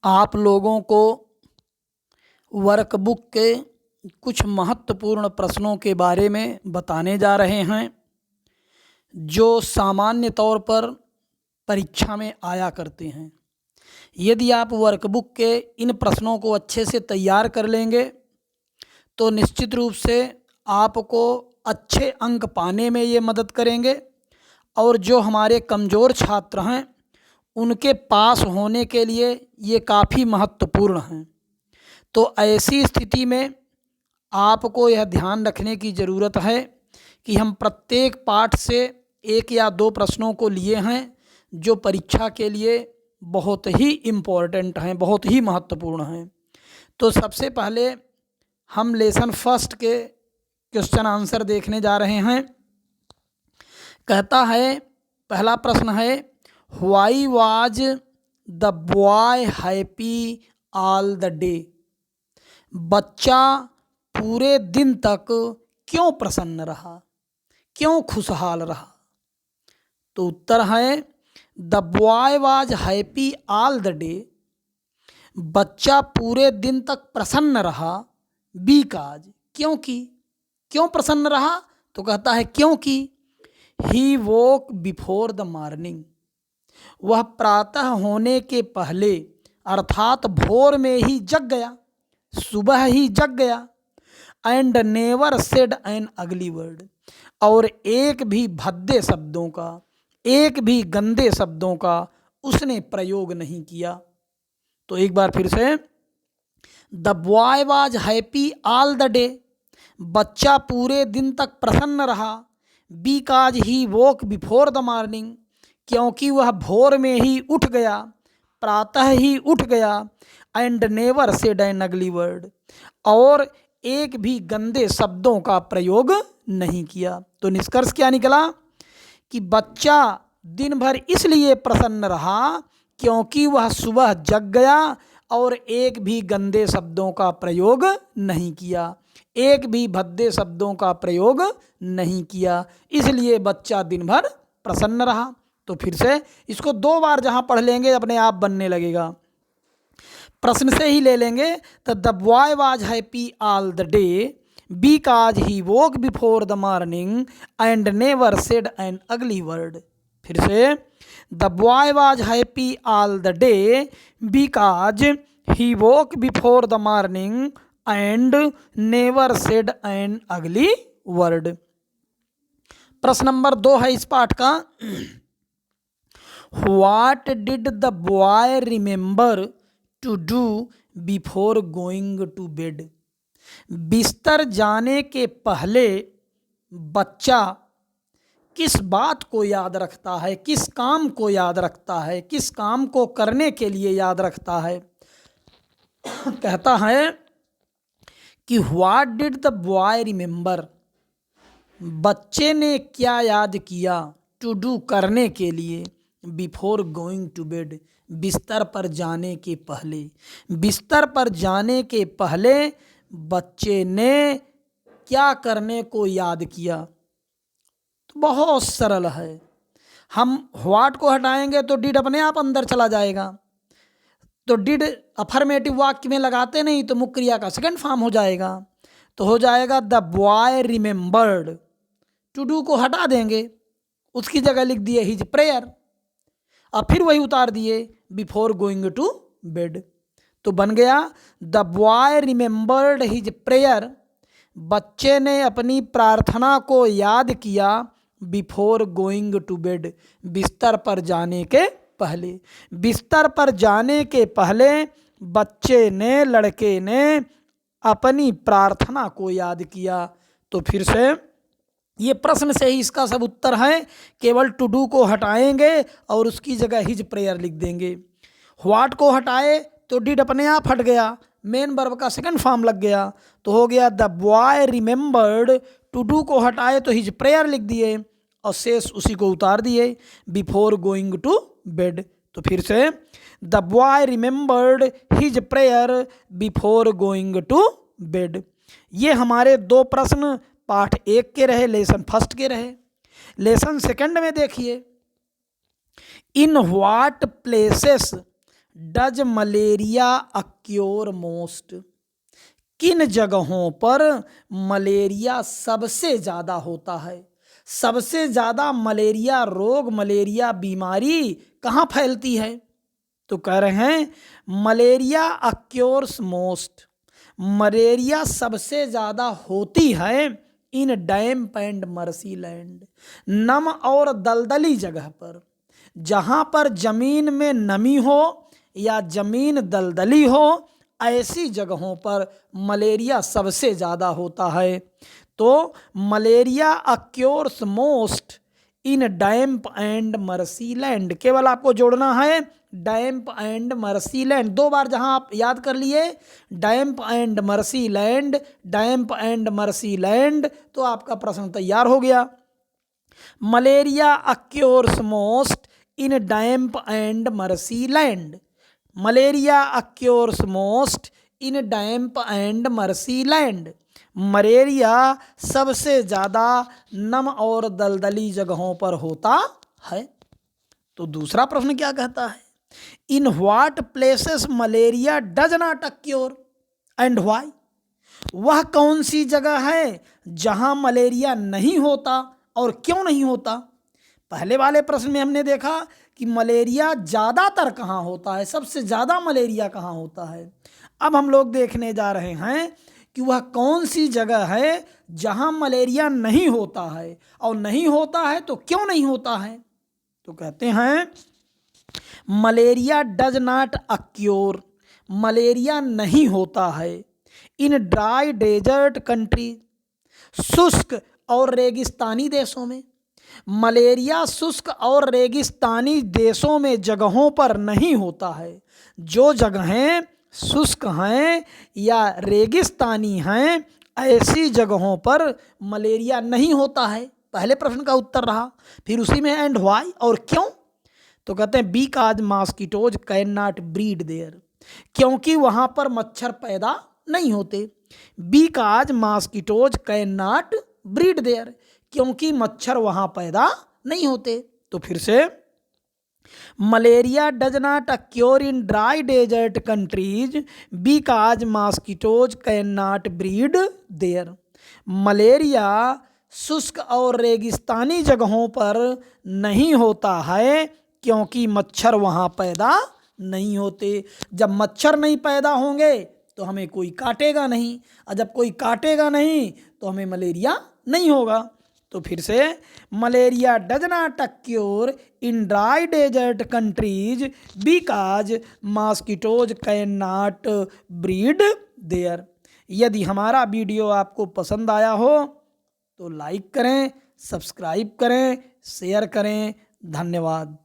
आप लोगों को वर्कबुक के कुछ महत्वपूर्ण प्रश्नों के बारे में बताने जा रहे हैं जो सामान्य तौर पर परीक्षा में आया करते हैं। यदि आप वर्कबुक के इन प्रश्नों को अच्छे से तैयार कर लेंगे तो निश्चित रूप से आपको अच्छे अंक पाने में ये मदद करेंगे और जो हमारे कमज़ोर छात्र हैं उनके पास होने के लिए ये काफ़ी महत्वपूर्ण हैं। तो ऐसी स्थिति में आपको यह ध्यान रखने की ज़रूरत है कि हम प्रत्येक पाठ से एक या दो प्रश्नों को लिए हैं जो परीक्षा के लिए बहुत ही इम्पोर्टेंट हैं, बहुत ही महत्वपूर्ण हैं। तो सबसे पहले हम लेसन फर्स्ट के क्वेश्चन आंसर देखने जा रहे हैं। कहता है, पहला प्रश्न है, why was the boy happy all the day? बच्चा पूरे दिन तक क्यों प्रसन्न रहा, क्यों खुशहाल रहा? तो उत्तर है the boy was happy all the day. बच्चा पूरे दिन तक प्रसन्न रहा बिकॉज, क्योंकि। क्यों प्रसन्न रहा? तो कहता है क्योंकि ही वोक बिफोर द मॉर्निंग, वह प्रातः होने के पहले अर्थात भोर में ही जग गया, सुबह ही जग गया। And never said an ugly word, और एक भी भद्दे शब्दों का, एक भी गंदे शब्दों का उसने प्रयोग नहीं किया। तो एक बार फिर से, the boy was happy all the day, बच्चा पूरे दिन तक प्रसन्न रहा। Because he woke before the morning, क्योंकि वह भोर में ही उठ गया, प्रातः ही उठ गया। And never said an ugly word, और एक भी गंदे शब्दों का प्रयोग नहीं किया। तो निष्कर्ष क्या निकला कि बच्चा दिन भर इसलिए प्रसन्न रहा क्योंकि वह सुबह जग गया और एक भी गंदे शब्दों का प्रयोग नहीं किया, एक भी भद्दे शब्दों का प्रयोग नहीं किया, इसलिए बच्चा दिन भर प्रसन्न रहा। तो फिर से इसको दो बार जहाँ पढ़ लेंगे अपने आप बनने लगेगा। प्रश्न से ही ले लेंगे, तो the boy was happy all the day because he woke before the morning and never said an ugly word. फिर से, the boy was happy all the day because he woke before the morning and never said an ugly word. प्रश्न number 2 है इस पाठ का, what did the boy remember to do before going to bed? बिस्तर जाने के पहले बच्चा किस बात को याद रखता है, किस काम को याद रखता है, किस काम को करने के लिए याद रखता है? कहता है कि what did the boy remember, बच्चे ने क्या याद किया, टू डू करने के लिए, बिफोर गोइंग टू बेड बिस्तर पर जाने के पहले। बिस्तर पर जाने के पहले बच्चे ने क्या करने को याद किया? तो बहुत सरल है, हम व्हाट को हटाएंगे तो डिड अपने आप अंदर चला जाएगा। तो डिड अफर्मेटिव वाक्य में लगाते नहीं तो मुख्य क्रिया का सेकंड फॉर्म हो जाएगा। तो हो जाएगा the boy remembered, to do को हटा देंगे, उसकी जगह लिख दिए हिज प्रेयर, और फिर वही उतार दिए बिफोर गोइंग टू बेड। तो बन गया the boy remembered his prayer, बच्चे ने अपनी प्रार्थना को याद किया बिफोर गोइंग टू बेड, बिस्तर पर जाने के पहले। बिस्तर पर जाने के पहले बच्चे ने, लड़के ने अपनी प्रार्थना को याद किया। तो फिर से ये प्रश्न से ही इसका सब उत्तर है, केवल टू डू को हटाएंगे और उसकी जगह हिज प्रेयर लिख देंगे। व्हाट को हटाए तो डिड अपने आप हट गया, मेन वर्ब का सेकंड फॉर्म लग गया, तो हो गया the boy remembered. To do को हटाए तो हिज प्रेयर लिख दिए और शेष उसी को उतार दिए बिफोर गोइंग टू बेड। तो फिर से, the boy remembered his prayer before going to bed. ये हमारे दो प्रश्न पाठ 1 के रहे, लेसन फर्स्ट के रहे। लेसन सेकंड में देखिए, in what places does malaria acquire most? किन जगहों पर मलेरिया सबसे ज़्यादा होता है? सबसे ज़्यादा मलेरिया रोग, मलेरिया बीमारी कहाँ फैलती है? तो कह रहे हैं मलेरिया अक्योर्स मोस्ट, मलेरिया सबसे ज़्यादा होती है इन डैम्प एंड मर्सी लैंड, नम और दलदली जगह पर। जहाँ पर ज़मीन में नमी हो या ज़मीन दलदली हो, ऐसी जगहों पर मलेरिया सबसे ज़्यादा होता है। तो malaria occurs most in damp and marshy land, केवल आपको जोड़ना है डैम्प एंड मर्सी लैंड। दो बार जहां आप याद कर लिए damp and marshy land, damp and marshy land, तो आपका प्रश्न तैयार हो गया। Malaria occurs most in damp and marshy land, malaria occurs most in damp and marshy land, malaria सबसे ज़्यादा नम और दलदली जगहों पर होता है। तो दूसरा प्रश्न क्या कहता है? In what places malaria does not acquire and why? वह कौन सी जगह है जहां मलेरिया नहीं होता और क्यों नहीं होता? पहले वाले प्रश्न में हमने देखा कि मलेरिया ज़्यादातर कहाँ होता है, सबसे ज़्यादा मलेरिया कहाँ होता है। अब हम लोग देखने जा रहे हैं कि वह कौन सी जगह है जहां मलेरिया नहीं होता है, और नहीं होता है तो क्यों नहीं होता है। तो कहते हैं malaria does not acquire, malaria नहीं होता है इन ड्राई डेजर्ट कंट्री, शुष्क और रेगिस्तानी देशों में। मलेरिया शुष्क और रेगिस्तानी देशों में जगहों पर नहीं होता है। जो जगहें शुष्क हैं या रेगिस्तानी हैं, ऐसी जगहों पर मलेरिया नहीं होता है। पहले प्रश्न का उत्तर रहा। फिर उसी में एंड व्हाई, और क्यों? तो कहते हैं because mosquitoes can not breed there, क्योंकि वहाँ पर मच्छर पैदा नहीं होते। Because mosquitoes can not breed there, क्योंकि मच्छर वहाँ पैदा नहीं होते। तो फिर से malaria does not occur in dry desert countries because mosquitoes can not breed there, malaria शुष्क और रेगिस्तानी जगहों पर नहीं होता है क्योंकि मच्छर वहाँ पैदा नहीं होते। जब मच्छर नहीं पैदा होंगे तो हमें कोई काटेगा नहीं, और जब कोई काटेगा नहीं तो हमें मलेरिया नहीं होगा। तो फिर से malaria does not occur in dry desert countries because mosquitoes can not breed there. यदि हमारा वीडियो आपको पसंद आया हो तो लाइक करें, सब्सक्राइब करें, शेयर करें। धन्यवाद।